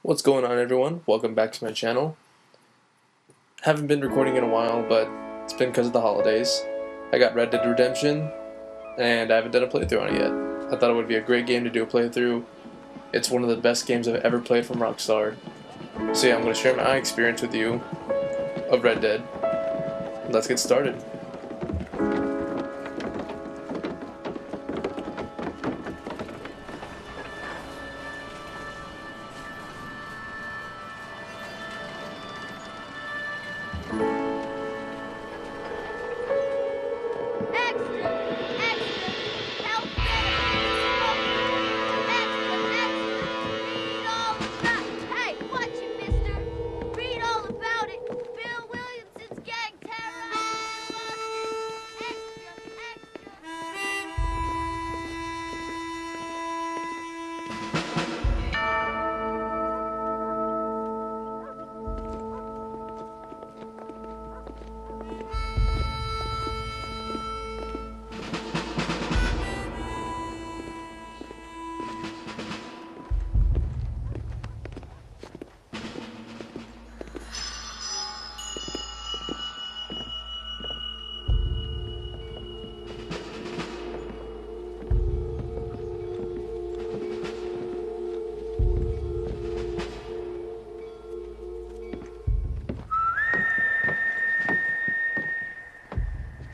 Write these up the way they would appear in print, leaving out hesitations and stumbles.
What's going on, everyone? Welcome back to my channel. Haven't been recording in a while, but it's been because of the holidays. I got Red Dead Redemption, and I haven't done a playthrough on it yet. I thought it would be a great game to do a playthrough. It's one of the best games I've ever played from Rockstar. So yeah, I'm going to share my experience with you of Red Dead. Let's get started.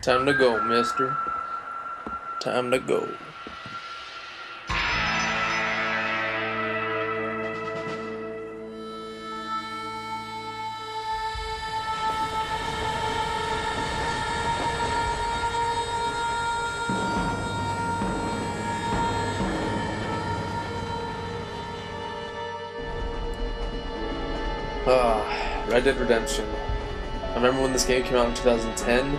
Time to go, mister. Time to go. Red Dead Redemption. I remember when this game came out in 2010.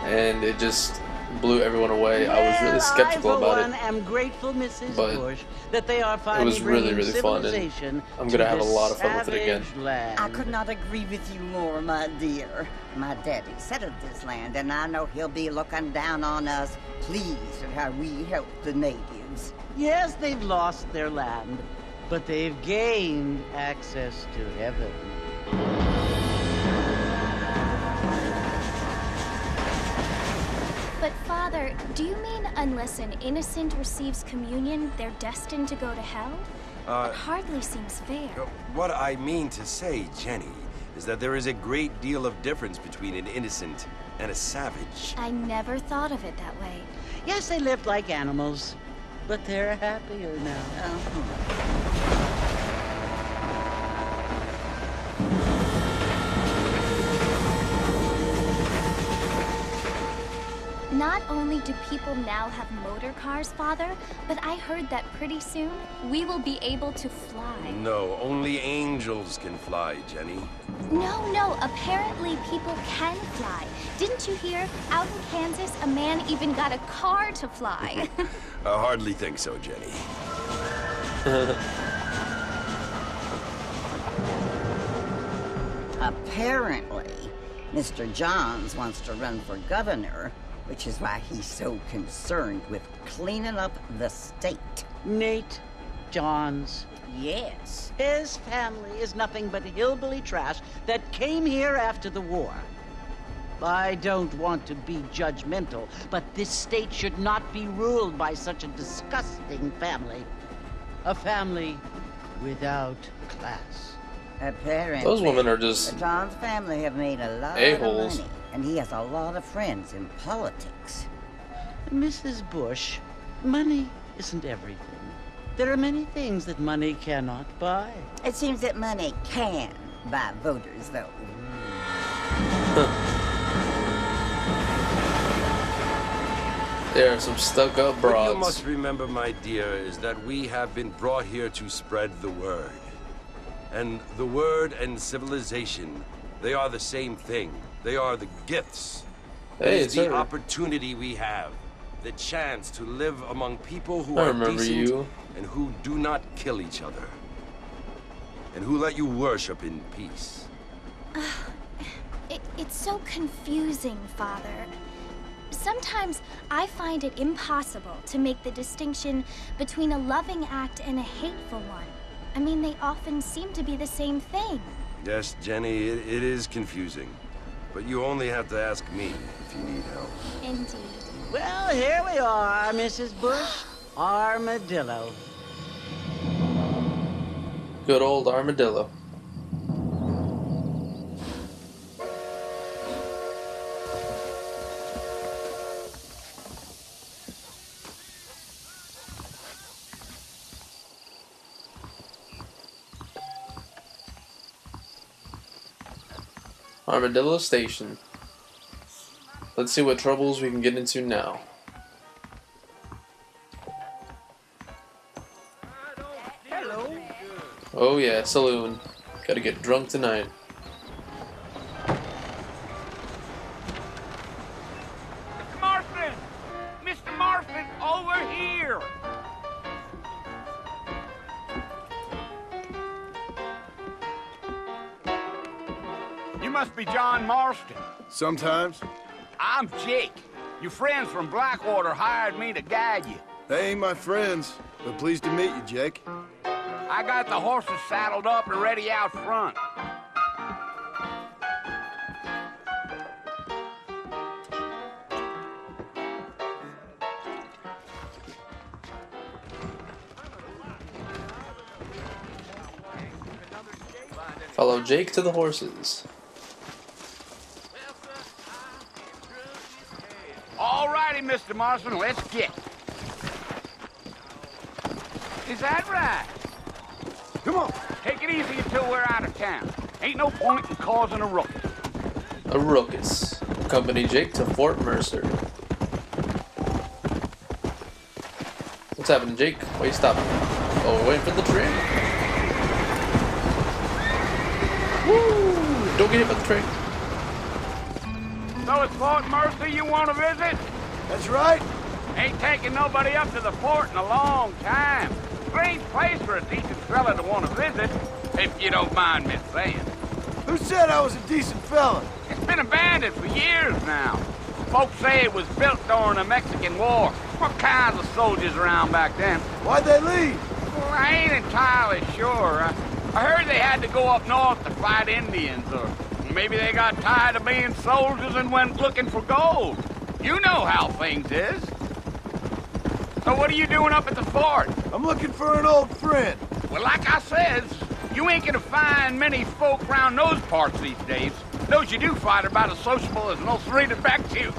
And it just blew everyone away. I was really skeptical about it. Am grateful, Mrs. But Bush, that they are it was really fun, and I'm gonna have a lot of fun with it again. Land. I could not agree with you more, my dear. My daddy settled this land, and I know he'll be looking down on us, pleased at how we help the natives. Yes, they've lost their land, but they've gained access to heaven. But Father, do you mean unless an innocent receives communion, they're destined to go to hell? It hardly seems fair. What I mean to say, Jenny, is that there is a great deal of difference between an innocent and a savage. I never thought of it that way. Yes, they lived like animals, but they're happier now. Not only do people now have motor cars, Father, but I heard that pretty soon we will be able to fly. No, only angels can fly, Jenny. No, apparently people can fly. Didn't you hear? Out in Kansas, a man even got a car to fly. I hardly think so, Jenny. Apparently, Mr. Johns wants to run for governor, which is why he's so concerned with cleaning up the state. Nate Johns. Yes. His family is nothing but hillbilly trash that came here after the war. I don't want to be judgmental, but this state should not be ruled by such a disgusting family. A family without class. Apparently, Those women are just the Johns family have made a lot a-holes. of money, and he has a lot of friends in politics. Mrs. Bush, money isn't everything. There are many things that money cannot buy. It seems that money can buy voters, though. There are some stuck-up What broads. you must remember, my dear, is that we have been brought here to spread the word. And the word and civilization, they are the same thing. They are the gifts. Hey, It is it's the her. opportunity we have, the chance to live among people who I are remember decent you. and who do not kill each other. And who let you worship in peace. It's so confusing, Father. Sometimes I find it impossible to make the distinction between a loving act and a hateful one. I mean, they often seem to be the same thing. Yes, Jenny, it is confusing. But you only have to ask me if you need help. Indeed. Well, here we are, Mrs. Bush. Armadillo. Good old Armadillo. Armadillo Station. Let's see what troubles we can get into now. Hello. Oh yeah, saloon. Gotta get drunk tonight. Mr. Marston! Mr. Marston, over here! You must be John Marston. Sometimes. I'm Jake. Your friends from Blackwater hired me to guide you. They ain't my friends, but pleased to meet you, Jake. I got the horses saddled up and ready out front. Follow Jake to the horses. All righty, Mr. Marston, let's get. Is that right? Come on, take it easy until we're out of town. Ain't no point in causing a ruckus. A ruckus. Accompany Jake to Fort Mercer. What's happening, Jake? Why you stopping? Oh, we're waiting for the train. Woo! Don't get hit by the train. So it's Fort Mercer you want to visit? That's right. Ain't taking nobody up to the fort in a long time. Strange place for a decent fella to want to visit, if you don't mind me saying. Who said I was a decent fella? It's been abandoned for years now. Folks say it was built during the Mexican War. What kinds of soldiers around back then? Why'd they leave? Well, I ain't entirely sure. I heard they had to go up north to fight Indians, or maybe they got tired of being soldiers and went looking for gold. You know how things is. So what are you doing up at the fort? I'm looking for an old friend. Well, like I says, you ain't gonna find many folk around those parts these days. Those you do find are about as sociable as an ulcerated back tooth.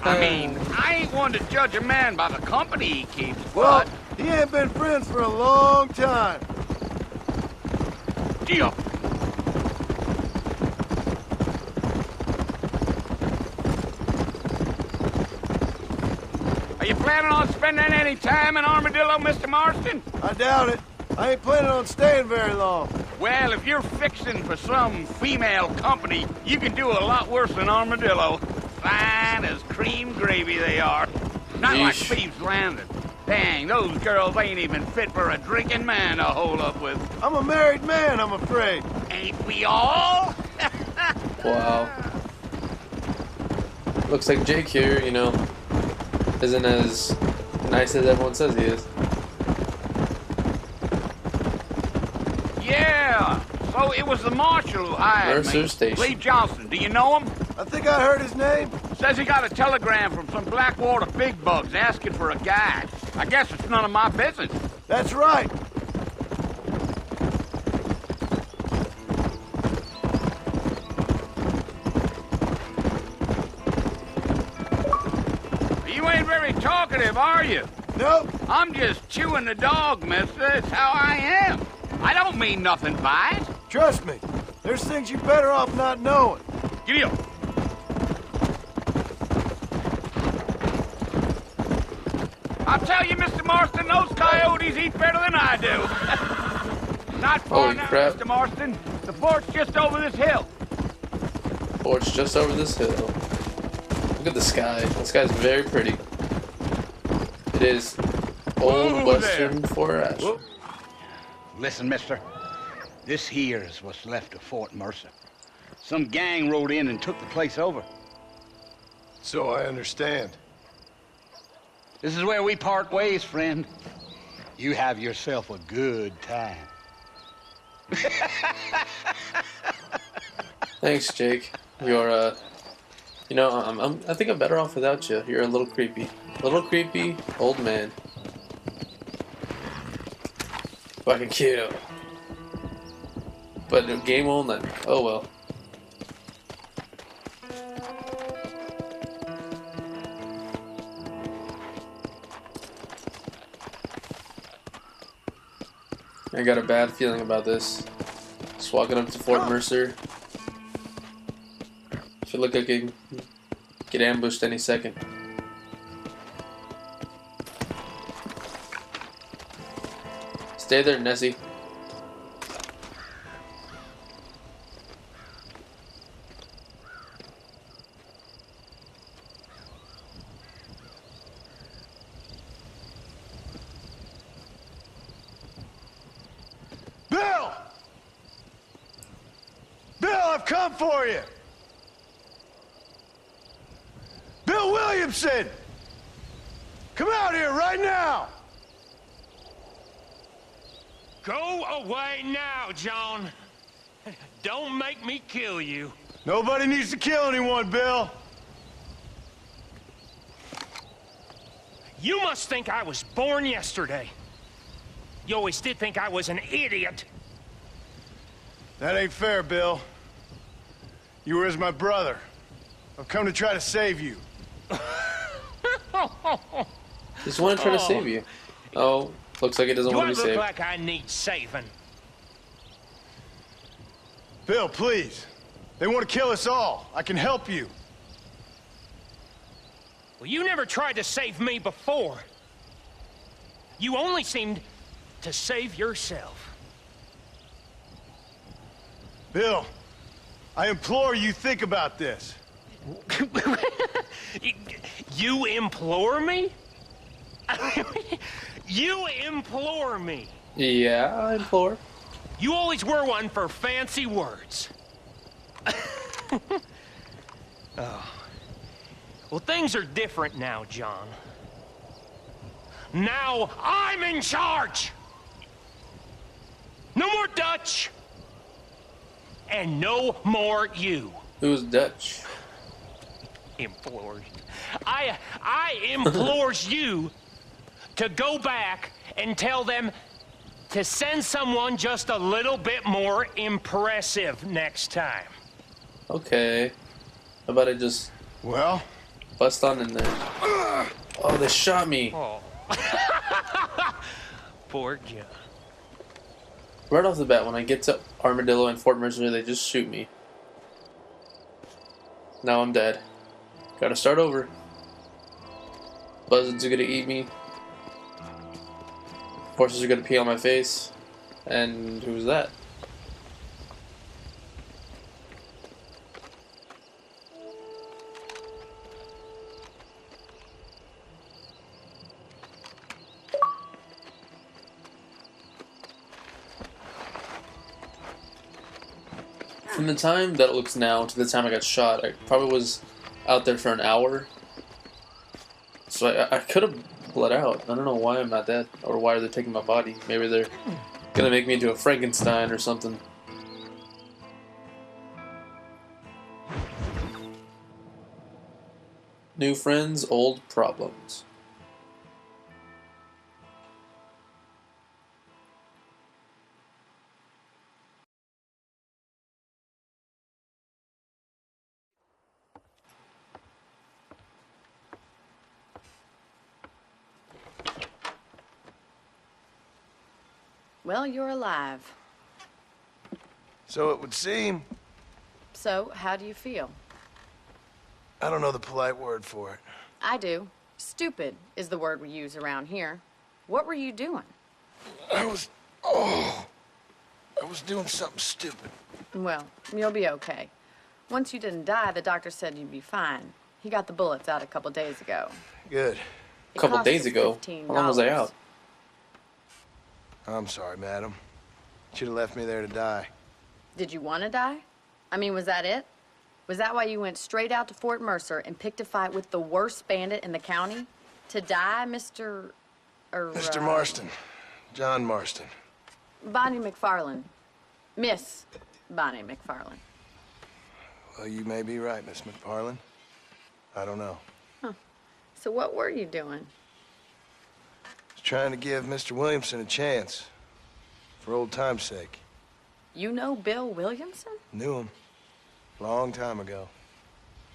I mean, I ain't one to judge a man by the company he keeps, Well, but... he ain't been friends for a long time. Deal. Are you planning on spending any time in Armadillo, Mr. Marston? I doubt it. I ain't planning on staying very long. Well, if you're fixing for some female company, you can do a lot worse than Armadillo. Fine as cream gravy they are. Not like Yeesh. Thieves' Landing. Dang, those girls ain't even fit for a drinking man to hole up with. I'm a married man, I'm afraid. Ain't we all? Wow. Looks like Jake here, you know, isn't as nice as everyone says he is. Yeah. So it was the marshal who hired Mercer me. Station. Lee Johnson. Do you know him? I think I heard his name. Says he got a telegram from some Blackwater big bugs asking for a guide. I guess it's none of my business. That's right. You ain't very talkative, are you? Nope. I'm just chewing the dog, mister. That's how I am. I don't mean nothing by it. Trust me. There's things you're better off not knowing. Giddy up. I'll tell you, Mr. Marston, those coyotes eat better than I do. Not far Holy now, crap. Mr. Marston. The fort's just over this hill. Fort's just over this hill. Look at the sky. The sky's very pretty. It is old Whoa western there. forest. Whoa. Listen, mister. This here is what's left of Fort Mercer. Some gang rode in and took the place over. So I understand. This is where we part ways, friend. You have yourself a good time. Thanks, Jake. You're, you know, I think I'm better off without you. You're a little creepy. Little creepy old man. Fucking cute. But the game won't let me. Oh well. I got a bad feeling about this. Just walking up to Fort Mercer. Feel like I could get ambushed any second. Stay there, Nessie. Bill! Bill, I've come for you! Bill Williamson! Come out here right now! Go away now, John. Don't make me kill you. Nobody needs to kill anyone, Bill. You must think I was born yesterday. You always did think I was an idiot. That ain't fair, Bill. You were as my brother. I've come to try to save you. Just want to try to save you. Oh, looks like it doesn't Do want I to be look saved. like I need saving? Bill, please. They want to kill us all. I can help you. Well, you never tried to save me before. You only seemed to save yourself. Bill, I implore you think about this. You implore me? You implore me. Yeah, I implore. You always were one for fancy words. Oh. Well, things are different now, John. Now I'm in charge! No more Dutch! And no more you. Who's Dutch? Implores. I implores you to go back and tell them to send someone just a little bit more impressive next time. Okay. How about I just Well, bust on in there? Oh, they shot me. Oh. Poor John. Right off the bat, when I get to Armadillo and Fort Mercer, they just shoot me. Now I'm dead. Gotta start over. Buzzards are gonna eat me. Horses are gonna pee on my face. And who's that? From the time that it looks now to the time I got shot, I probably was out there for an hour. So I could have bled out. I don't know why I'm not dead, or why they're taking my body. Maybe they're gonna make me into a Frankenstein or something. New friends, old problems. Well, you're alive. so it would seem. So, how do you feel? I don't know the polite word for it. I do. Stupid is the word we use around here. What were you doing? I was doing something stupid. Well, you'll be okay. Once you didn't die, the doctor said you'd be fine. He got the bullets out a couple days ago. Good. A couple days ago? How long was I out? I'm sorry, madam. Should have left me there to die. Did you want to die? I mean, was that it? Was that why you went straight out to Fort Mercer and picked a fight with the worst bandit in the county? To die, Mr. Mr. Marston. John Marston. Bonnie McFarlane. Miss Bonnie McFarlane. Well, you may be right, Miss McFarlane. I don't know. Huh. So what were you doing? Just trying to give Mr. Williamson a chance. For old time's sake. You know Bill Williamson? Knew him. Long time ago.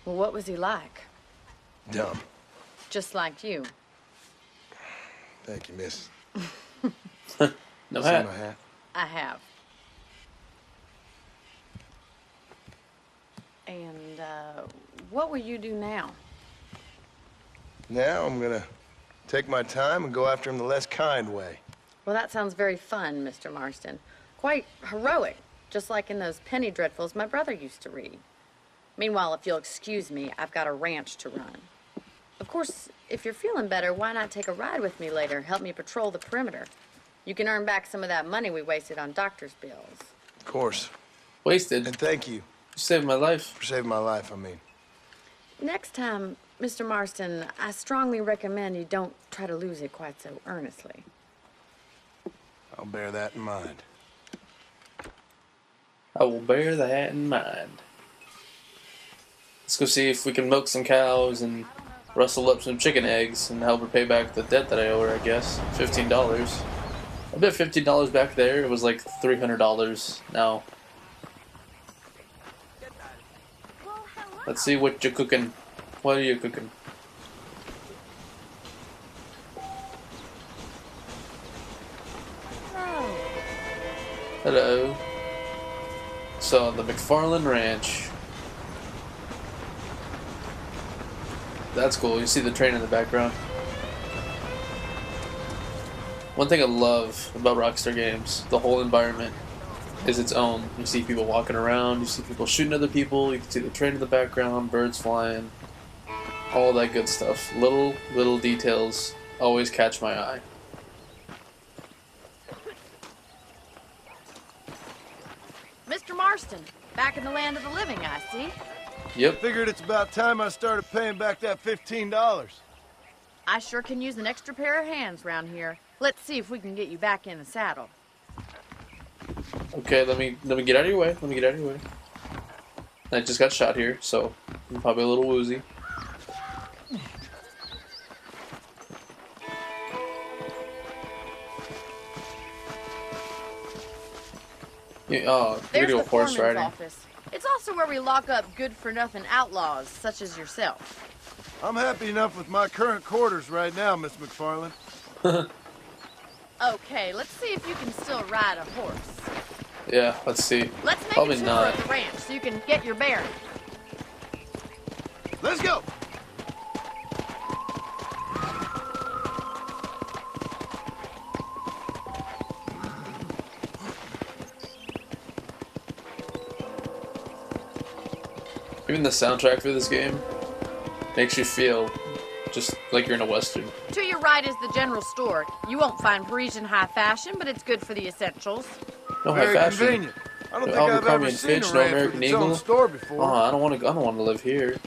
Well, what was he like? Dumb. Just like you. Thank you, miss. No See hat. my hat? I have. And, what will you do now? Now I'm gonna take my time and go after him the less kind way. Well, that sounds very fun, Mr. Marston. Quite heroic, just like in those penny dreadfuls my brother used to read. Meanwhile, if you'll excuse me, I've got a ranch to run. Of course, if you're feeling better, why not take a ride with me later? Help me patrol the perimeter. You can earn back some of that money we wasted on doctor's bills. Of course. Wasted. And thank you. You saved my life. For saving my life, I mean. Next time, Mr. Marston, I strongly recommend you don't try to lose it quite so earnestly. I'll bear that in mind. I will bear that in mind. Let's go see if we can milk some cows and rustle up some chicken eggs and help her pay back the debt that I owe her, I guess. $15. I bet $15 back there. It was like $300 now. Let's see what you're cooking. What are you cooking? Hello. So, the McFarlane Ranch. That's cool. You see the train in the background. One thing I love about Rockstar games, the whole environment is its own. You see people walking around, you see people shooting other people, you can see the train in the background, birds flying, all that good stuff. Little details always catch my eye. Mr. Marston, back in the land of the living, I see. Yep. Figured it's about time I started paying back that $15. I sure can use an extra pair of hands round here. Let's see if we can get you back in the saddle. Okay, let me get out of your way. Let me get out of your way. I just got shot here, so I'm probably a little woozy. Yeah, oh, There's video the horse foreman's riding. office. It's also where we lock up good-for-nothing outlaws, such as yourself. I'm happy enough with my current quarters right now, Miss McFarlane. Okay, let's see if you can still ride a horse. Yeah, let's see. Let's make Probably a tour not. of the ranch so you can get your bearings. Let's go! Even the soundtrack for this game makes you feel just like you're in a western. To your right is the general store. You won't find Parisian high fashion, but it's good for the essentials. No high Very fashion. convenient. I don't No think I've Abercrombie ever and seen Fitch, a no ranch American with its own Eagle. store before. I don't want to live here.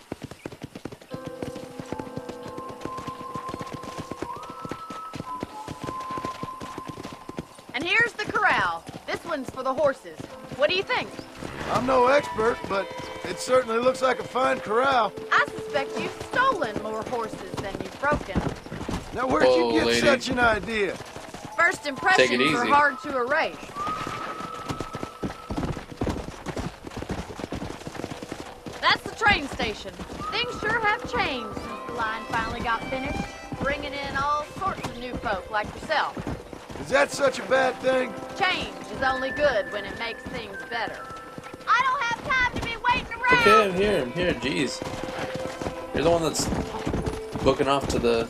And here's the corral. This one's for the horses. What do you think? I'm no expert, but it certainly looks like a fine corral. I suspect you've stolen more horses than you've broken. Now, where'd Whoa, you get lady. such an idea? First impressions are easy. hard to erase. That's the train station. Things sure have changed since the line finally got finished, bringing in all sorts of new folk like yourself. Is that such a bad thing? Change is only good when it makes things better. I don't have time to be waiting around. Okay, I'm here, jeez. You're the one that's booking off to the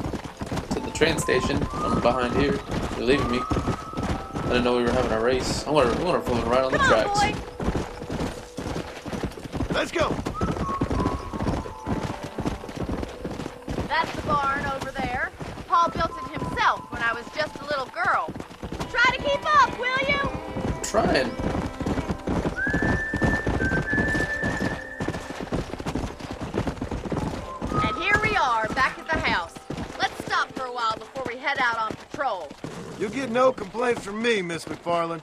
train station. I'm behind here. You're leaving me. I didn't know we were having a race. I'm gonna pull it right on the Come tracks. on, boy. Let's go! That's the barn over there. Paul built it himself when I was just a little girl. Try to keep up, will you? I'm trying. And here we are, back at the house. Let's stop for a while before we head out on patrol. You'll get no complaints from me, Miss McFarland.